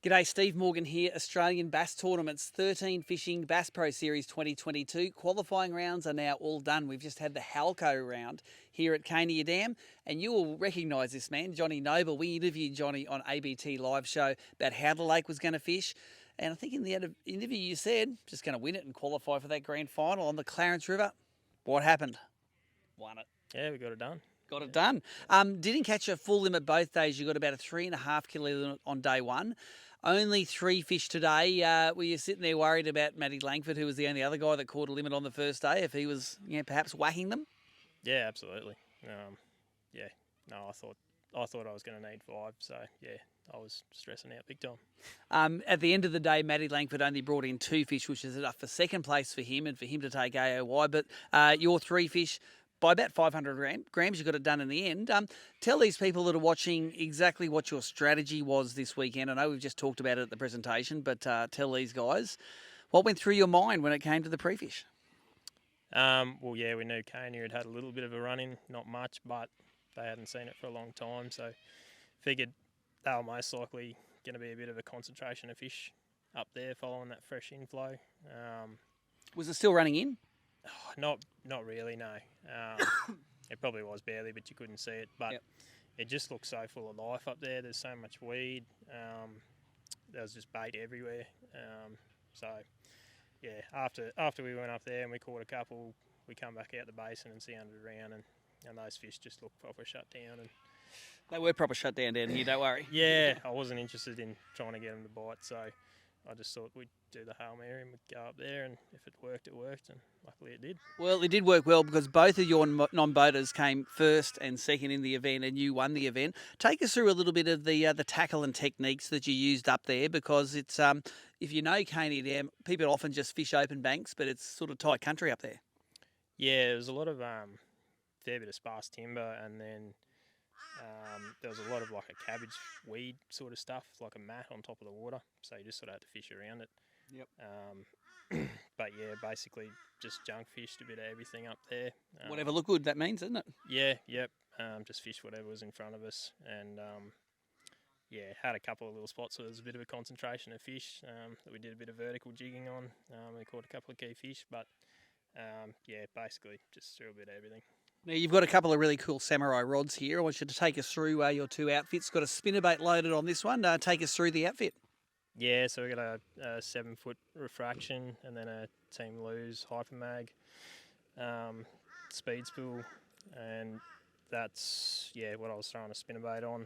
G'day, Steve Morgan here. Australian Bass Tournaments 13 Fishing Bass Pro Series 2022. Qualifying rounds are now all done. We've just had the Halco round here at Cania Dam, and you will recognise this man, Johnny Noble. We interviewed Johnny on ABT Live Show about how the lake was going to fish. And I think in the interview you said, just going to win it and qualify for that grand final on the Clarence River. What happened? Won it. Yeah, we got it done. Got it done. Didn't catch a full limit both days. You got about a 3.5 kilo limit on day one. Only 3 fish today. Were you sitting there worried about Matty Langford, who was the only other guy that caught a limit on the first day, if he was, perhaps whacking them? Yeah, absolutely. I thought I was going to need 5, so yeah, I was stressing out big time. At the end of the day, Matty Langford only brought in 2 fish, which is enough for second place for him and for him to take AOY. But your 3 fish, by about 500 grams, you got it done in the end. Tell these people that are watching exactly what your strategy was this weekend. I know we've just talked about it at the presentation, but tell these guys what went through your mind when it came to the pre-fish. We knew Cania had a little bit of a run-in, not much, but they hadn't seen it for a long time, so figured they were most likely going to be a bit of a concentration of fish up there following that fresh inflow. Was it still running in? Not really, no. It probably was barely, but you couldn't see it. But It just looked so full of life up there. There's so much weed. There was just bait everywhere. After we went up there and we caught a couple, we come back out the basin and 100 around, and those fish just looked proper shut down. And they were proper shut down here, don't worry. Yeah, I wasn't interested in trying to get them to bite, so I just thought we'd do the Hail Mary and we'd go up there, and if it worked, and luckily it did. Well, it did work well because both of your non-boaters came first and second in the event, and you won the event. Take us through a little bit of the tackle and techniques that you used up there, because it's if you know Cania Dam, people often just fish open banks, but it's sort of tight country up there. Yeah, there was a lot of fair bit of sparse timber, and then there was a lot of like a cabbage weed sort of stuff, like a mat on top of the water. So you just sort of had to fish around it. Yep. But yeah, basically just junk fished a bit of everything up there. Whatever looked good, that means, isn't it? Yeah, yep. Just fished whatever was in front of us, and had a couple of little spots where there was a bit of a concentration of fish that we did a bit of vertical jigging on. We caught a couple of key fish, but basically just threw a bit of everything. Now, you've got a couple of really cool samurai rods here. I want you to take us through your 2 outfits. Got a spinnerbait loaded on this one. Take us through the outfit. Yeah, so we got a 7-foot refraction, and then a Team Lose Hypermag speed spool, and that's what I was throwing a spinnerbait on,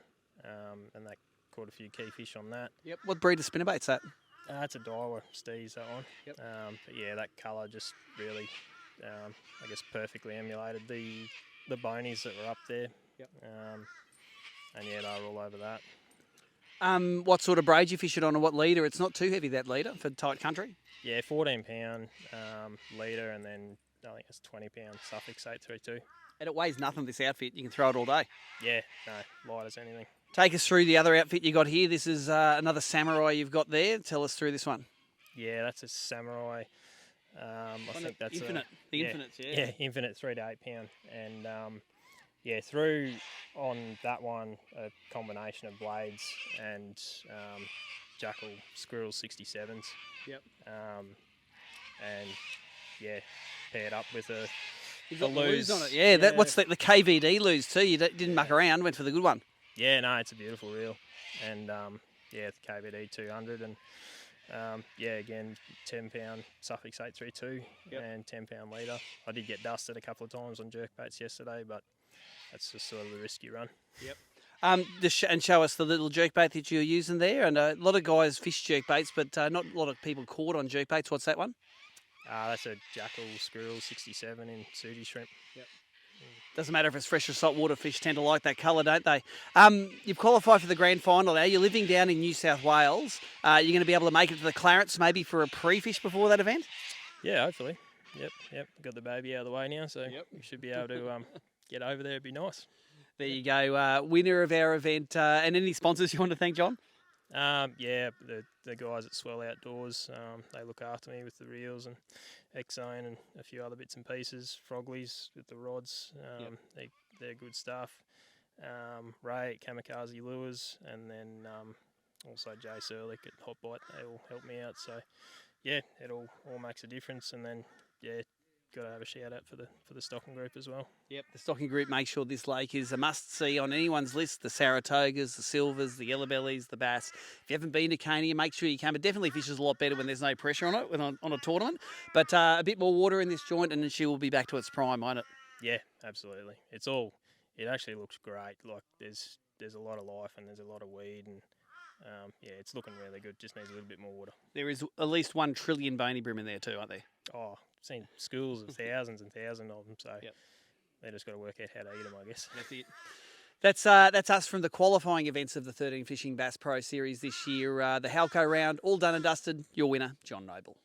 and that caught a few key fish on that. Yep. What breed of spinnerbait's that? It's a Daiwa Steez, that one. Yep. That colour just really, perfectly emulated the bonies that were up there. Yep. They were all over that. What sort of braid you fish it on, and what leader? It's not too heavy, that leader, for tight country. Yeah, 14-pound leader, and then I think it's 20-pound Suffix 832. And it weighs nothing, this outfit. You can throw it all day. Yeah, no, light as anything. Take us through the other outfit you got here. This is another samurai you've got there. Tell us through this one. Yeah, that's a samurai. I think that's Infinite. Infinites, yeah. Yeah, Infinite 3 to 8 pound. And through on that one a combination of blades and Jackal Squirrel 67s. Yep. Paired up with a lose on it. Yeah, what's the KVD lose too? You didn't muck around, went for the good one. Yeah, no, it's a beautiful reel, and the KVD 200, and again 10-pound Suffix 832 and 10-pound leader. I did get dusted a couple of times on jerkbaits yesterday, but that's just sort of the risk you run. Yep. And show us the little jerkbait that you're using there. And a lot of guys fish jerkbaits, but not a lot of people caught on jerkbaits. What's that one? That's a Jackal Squirrel 67 in Suji shrimp. Yep. Doesn't matter if it's fresh or saltwater, fish tend to like that colour, don't they? You've qualified for the grand final now. You're living down in New South Wales. You're going to be able to make it to the Clarence maybe for a pre-fish before that event? Yeah, hopefully. Yep. Got the baby out of the way now, so we should be able to get over there. It'd be nice. There you go. Winner of our event. And any sponsors you want to thank, John? The guys at Swell Outdoors, they look after me with the reels, and X-Zone and a few other bits and pieces. Frogley's with the rods, they're good stuff. Ray at Kamikaze Lures, and then also Jay Serlick at Hot Bite. They all help me out. So yeah, it all makes a difference. And then yeah, got to have a shout out for the stocking group as well. Yep, the stocking group make sure this lake is a must-see on anyone's list. The Saratogas, the Silvers, the Yellow Bellies, the Bass. If you haven't been to Cania, make sure you come. It definitely fishes a lot better when there's no pressure on it, on a tournament. But a bit more water in this joint and then she will be back to its prime, won't it? Yeah, absolutely. It actually looks great. Like there's a lot of life and there's a lot of weed and yeah, it's looking really good. Just needs a little bit more water. There is at least 1 trillion bony brim in there too, aren't there? Oh, I've seen schools of thousands and thousands of them. So they just got to work out how to eat them, I guess. That's it. That's us from the qualifying events of the 13 Fishing Bass Pro Series this year. The Halco round, all done and dusted. Your winner, John Noble.